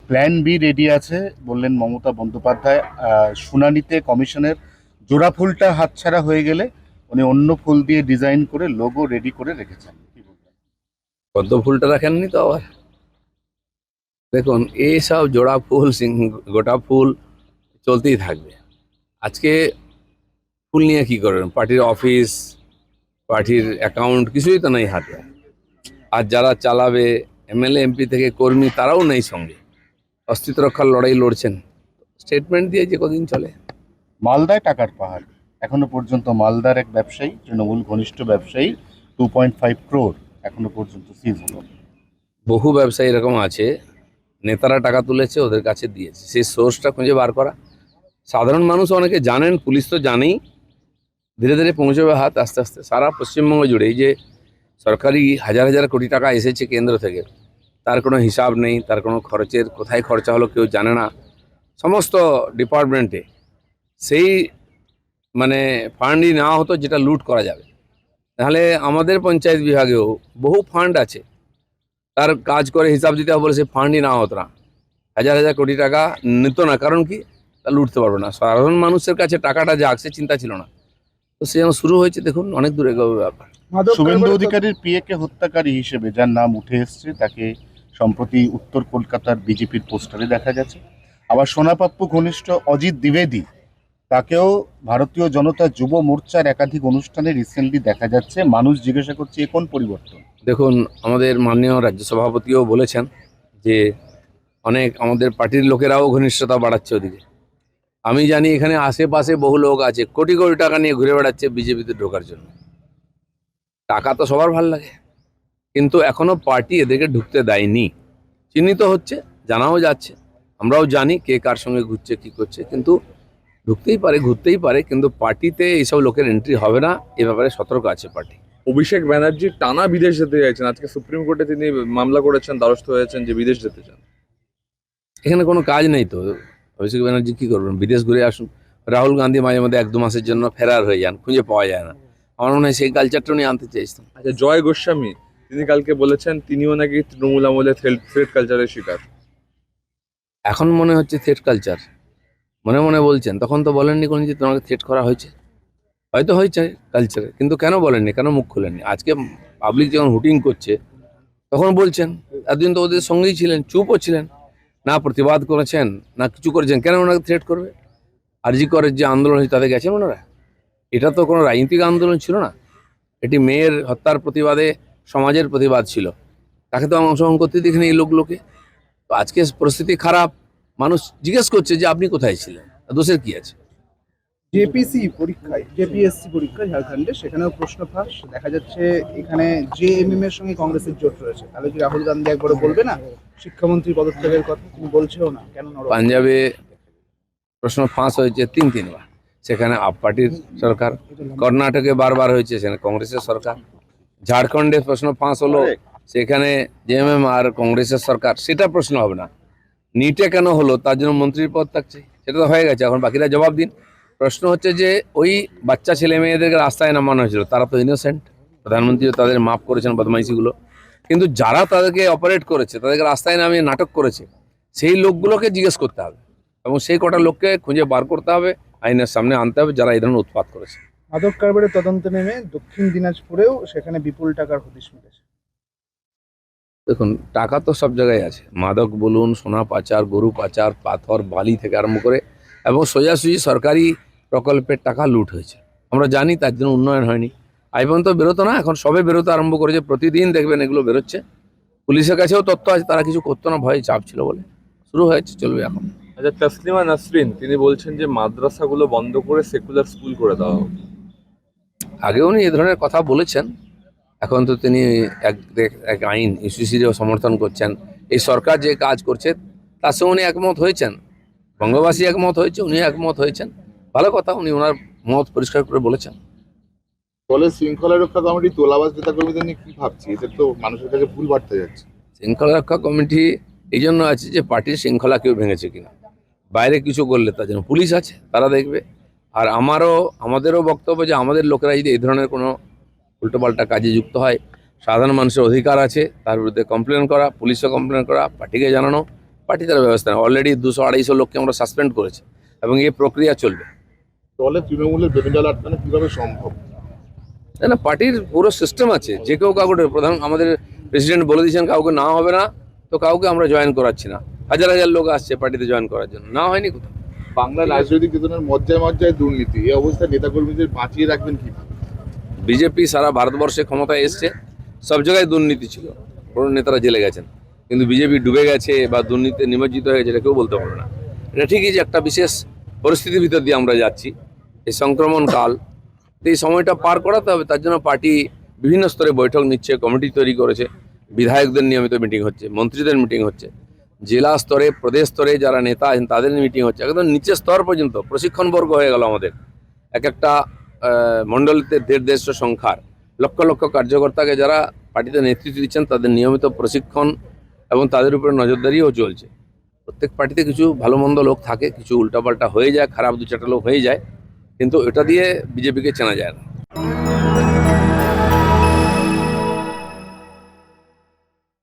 Plan B ready আছে বললেন মমতা বন্দ্যোপাধ্যায়। শুনানিতে কমিশনের জোড়া ফুলটা হাতছাড়া হয়ে গেলে উনি অন্য ফুল দিয়ে ডিজাইন করে লোগো রেডি করে রেখেছেন। কি বলবেন? পদ্ম ফুলটা রাখেননি তো আবার? দেখুন, এইসব জোড়া ফুল গোটা ফুল চলতেই থাকবে। আজকে ফুল নিয়ে কি করবেন? পার্টির অফিস, পার্টির অ্যাকাউন্ট কিছুই তো নেই হাতে। আর যারা চালাবে এমএলএ এমপি থেকে কর্মী, তারাও নেই সঙ্গে। অস্তিত্ব রক্ষার লড়াই লড়ছেন, স্টেটমেন্ট দিয়ে যে কদিন চলে। মালদায় টাকার পাহাড়। এখনো পর্যন্ত মালদার এক ব্যবসায়ী, তৃণমূল ঘনিষ্ঠ ব্যবসায়ী, 2.5 crore এখনো পর্যন্ত সিজ হলো। বহু ব্যবসায়ী এরকম আছে, নেতারা টাকা তুলেছে, ওদের কাছে দিয়েছে, সেই সোর্সটা খুঁজে বার করা। সাধারণ মানুষ অনেকে জানেন, পুলিশ তো জানেই। ধীরে ধীরে পৌঁছবে হাত, আস্তে আস্তে সারা পশ্চিমবঙ্গ জুড়ে। এই যে সরকারি হাজার হাজার কোটি টাকা এসেছে কেন্দ্র থেকে, তার কোনো হিসাব নেই, তার কোনো খরচের কোথায় খরচা হলো কেউ জানে না। সমস্ত ডিপার্টমেন্টে সেই মানে ফান্ডই নেওয়া হতো যেটা লুট করা যাবে। তাহলে আমাদের পঞ্চায়েত বিভাগেও বহু ফান্ড আছে, তার কাজ করে হিসাব দিতে হবে বলে সে ফান্ডই নেওয়া হতো না। হাজার হাজার কোটি টাকা নিত না, কারণ কি? তা লুটতে পারবে না। সাধারণ মানুষের কাছে টাকাটা যাক, সে চিন্তা ছিল না। তো সে যেন শুরু হয়েছে, দেখুন অনেক দূরে ব্যাপার। শুভেন্দু অধিকারীর পিএ কে হত্যাকারী হিসেবে যার নাম উঠে এসছে, তাকে সম্প্রতি উত্তর কলকাতার বিজেপির পোস্টারে দেখা গেছে। আবার সোনাপাপ্পু ঘনিষ্ঠ অজিত দ্বিবেদী, তাকেও ভারতীয় জনতা যুব মোর্চার একাধিক অনুষ্ঠানে রিসেন্টলি দেখা যাচ্ছে। মানুষ জিজ্ঞাসা করছে এ কোন পরিবর্তন? দেখুন, আমাদের মাননীয় রাজ্য সভাপতিও বলেছেন যে অনেক আমাদের পার্টির লোকেরাও ঘনিষ্ঠতা বাড়াচ্ছে ওদিকে। আমি জানি এখানে আশেপাশে বহু লোক আছে, কোটি কোটি টাকা নিয়ে ঘুরে বেড়াচ্ছে বিজেপিতে ঢোকার জন্য। টাকা তো সবার ভাল লাগে, কিন্তু এখনো পার্টি এদেরকে ঢুকতে দেয়নি। চিহ্নিত হচ্ছে, জানাও যাচ্ছে, আমরাও জানি কে কার সঙ্গে ঘুরছে কি করছে, কিন্তু ঢুকতেই পারে, ঘুরতেই পারে, কিন্তু পার্টিতে এইসব লোকের এন্ট্রি হবে না, এ ব্যাপারে সতর্ক আছে পার্টি। অভিষেক ব্যানার্জি টানা বিদেশ যেতে চাইছেন, আজকে সুপ্রিম কোর্টে তিনি মামলা করেছেন, দ্বারস্থ হয়েছেন যে বিদেশ যেতে চান। এখানে কোনো কাজ নেই তো, অভিষেক ব্যানার্জি কী করবেন? বিদেশ ঘুরে আসুন। রাহুল গান্ধী মাঝে মধ্যে 1-2 মাসের জন্য ফেরার হয়ে যান, খুঁজে পাওয়া যায় না। আমার মনে হয় সেই কালচারটা উনি আনতে চেয়েছেন। আচ্ছা, জয় গোস্বামী তিনি কালকে বলেছেন তিনিও নাকি তৃণমূল আমলে থ্রেড কালচারের শিকার। এখন মনে হচ্ছে থ্রেট কালচার, মনে মনে বলছেন, তখন তো বলেননি কোনো যে তোমাকে থ্রেট করা হয়েছে। হয়তো হয়েছে কালচারে, কিন্তু কেন বলেননি, কেন মুখ খোলেননি? আজকে পাবলিক যখন হুটিং করছে তখন বলছেন। এতদিন তো ওদের সঙ্গেই ছিলেন, চুপও ছিলেন, না প্রতিবাদ করেছেন না কিছু করেছেন। কেন ওনাকে থ্রেট করবে? আরজি করের যে আন্দোলন হয়েছে তাতে গেছেন ওনারা? এটা তো কোনো রাজনৈতিক আন্দোলন ছিল না, এটি মেয়ের হত্যার প্রতিবাদে সমাজের প্রতিবাদ ছিল। তাকে তো অংশগ্রহণ করতে দেখিনি এই লোকগুলোকে। তো আজকে পরিস্থিতি খারাপ, মানুষ জিজ্ঞেস করছে যে আপনি কোথায় ছিলেন, দোষের কি আছে? জেপিএসসি পরীক্ষায় ঝাড়খণ্ডে সেখানেও প্রশ্ন ফাঁস দেখা যাচ্ছে। এখানে জেএমএম এর সঙ্গে কংগ্রেসের জোট রয়েছে, তাহলে কি রাহুল গান্ধী একবারও বলবে না শিক্ষামন্ত্রী পদত্যাগের কথা? তিনি বলছেও না, কেন নরম? পাঞ্জাবে প্রশ্ন ফাঁস হয়েছে 3-3 বার, সেখানে আপ পার্টির সরকার। কর্ণাটকে বারবার হয়েছে, সেখানে কংগ্রেসের সরকার। ঝাড়খণ্ডে প্রশ্ন ফাঁস হলো, সেখানে জেএমএম আর কংগ্রেসের সরকার। সেটা প্রশ্ন হবে না। নিটে কেন হলো, তার জন্য মন্ত্রীর পদ থাকছে, সেটা তো হয়ে গেছে, এখন বাকিরা জবাব দিন। প্রশ্ন হচ্ছে যে ওই বাচ্চা ছেলে মেয়েদেরকে রাস্তায় নামানো হয়েছিল, তারা তো ইনোসেন্ট, প্রধানমন্ত্রীও তাদের মাফ করেছেন বদমাইশিগুলো। কিন্তু যারা তাদেরকে অপারেট করেছে, তাদেরকে রাস্তায় নামিয়ে নাটক করেছে, সেই লোকগুলোকে জিজ্ঞেস করতে হবে, এবং সেই কটা লোককে খুঁজে বার করতে হবে, আইনের সামনে আনতে হবে, যারা এই ধরনের উৎপাত করেছে। মাদক কারবারের তদন্তে নেমে দক্ষিণ দিনাজপুরেও সেখানে বিপুল টাকার হদিশ মিলেছে। দেখুন, টাকা তো সব জায়গায় আছে, মাদক বলুন, সোনা পাচার, গরু পাচার, পাথর বালি থেকে আরম্ভ করে, এবং সোজাসুজি সরকারি প্রকল্পের টাকা লুট হয়েছে। আমরা জানি, তার জন্য উন্নয়ন হয়নি। আই পর্যন্ত বেরোতো না, এখন সবে বেরোতে আরম্ভ করেছে, প্রতিদিন দেখবেন এগুলো বেরোচ্ছে। পুলিশের কাছেও তথ্য আছে, তারা কিছু করতো না, ভয়ে চাপ ছিল বলে। শুরু হয়েছে, চলবে এখন। আচ্ছা, তসলিমা নাসরিন তিনি বলছেন যে মাদ্রাসাগুলো বন্ধ করে সেকুলার স্কুল করে দেওয়া হোক। আগে উনি এ ধরনের কথা বলেছেন, এখন তো তিনি এক আইন ইউসিসিরও সমর্থন করছেন। এই সরকার যে কাজ করছে তার সঙ্গে উনি একমত হয়েছেন, বঙ্গবাসী একমত হয়েছে, উনি একমত হয়েছেন। ভালো কথা, উনি ওনার মত পরিষ্কার করে বলেছেন। দলের শৃঙ্খলা রক্ষা কমিটি তোলাবাজ নেতা কর্মীদের নিয়ে কি ভাবছি? এদের তো মানুষের কাছে ভুল বার্তা যাচ্ছে। শৃঙ্খলা রক্ষা কমিটি এই জন্য আছে যে পার্টির শৃঙ্খলা কেউ ভেঙেছে কিনা, বাইরে কিছু করলে তার জন্য পুলিশ আছে, তারা দেখবে। আর আমাদেরও বক্তব্য যে আমাদের লোকেরা যদি এই ধরনের কোনো উল্টোপাল্টা কাজে যুক্ত হয়, সাধারণ মানুষের অধিকার আছে তার বিরুদ্ধে কমপ্লেন করা, পুলিশও কমপ্লেন করা, পার্টিকে জানানো, পার্টি তার ব্যবস্থা নেয়। অলরেডি 200-250 লোককে আমরা সাসপেন্ড করেছি এবং এই প্রক্রিয়া চলবে। দলে তৃণমূলের বেনিডাল আটকানো কিভাবে সম্ভব? না, পার্টির পুরো সিস্টেম আছে, যে কেউ কাউকে প্রধান আমাদের প্রেসিডেন্ট বলে দিয়েছেন কাউকে না হবে না, তো কাউকে আমরা জয়েন করাচ্ছি না। হাজার হাজার লোক আসছে পার্টিতে জয়েন করার জন্য, না হয়নি কোথাও। বাংলার রাজনৈতিক চেতনার মজ্জায় মজ্জায় দুর্নীতি, এই অবস্থায় নেতাকর্মীদের বাঁচিয়ে রাখবেন কি? বিজেপি সারা ভারতবর্ষে ক্ষমতায় এসছে, সব জায়গায় দুর্নীতি ছিল, বড় নেতারা জেলে গেছেন, কিন্তু বিজেপি ডুবে গেছে বা দুর্নীতিতে নিমজ্জিত হয়ে গেছে এটা কেউ বলতে পারবে না। এটা ঠিকই যে একটা বিশেষ পরিস্থিতির ভিতর দিয়ে আমরা যাচ্ছি, এই সংক্রমণ কাল, এই সময়টা পার করাতে হবে। তার জন্য পার্টি বিভিন্ন স্তরে বৈঠক নিচ্ছে, কমিটি তৈরি করেছে, বিধায়কদের নিয়মিত মিটিং হচ্ছে, মন্ত্রীদের মিটিং হচ্ছে, জেলা স্তরে প্রদেশ স্তরে যারা নেতা আছেন তাদের মিটিং হচ্ছে, একদম নিচের স্তর পর্যন্ত প্রশিক্ষণবর্গ হয়ে গেল আমাদের। এক একটা মণ্ডলীতে 150 সংখ্যার লক্ষ লক্ষ কার্যকর্তাকে যারা পার্টিতে নেতৃত্ব দিচ্ছেন তাদের নিয়মিত প্রশিক্ষণ এবং তাদের উপরে নজরদারিও চলছে। প্রত্যেক পার্টিতে কিছু ভালো মন্দ লোক থাকে, কিছু উল্টাপাল্টা হয়ে যায়, খারাপ 2-4টা লোক হয়ে যায়, কিন্তু এটা দিয়ে বিজেপিকে চেনা যায় না।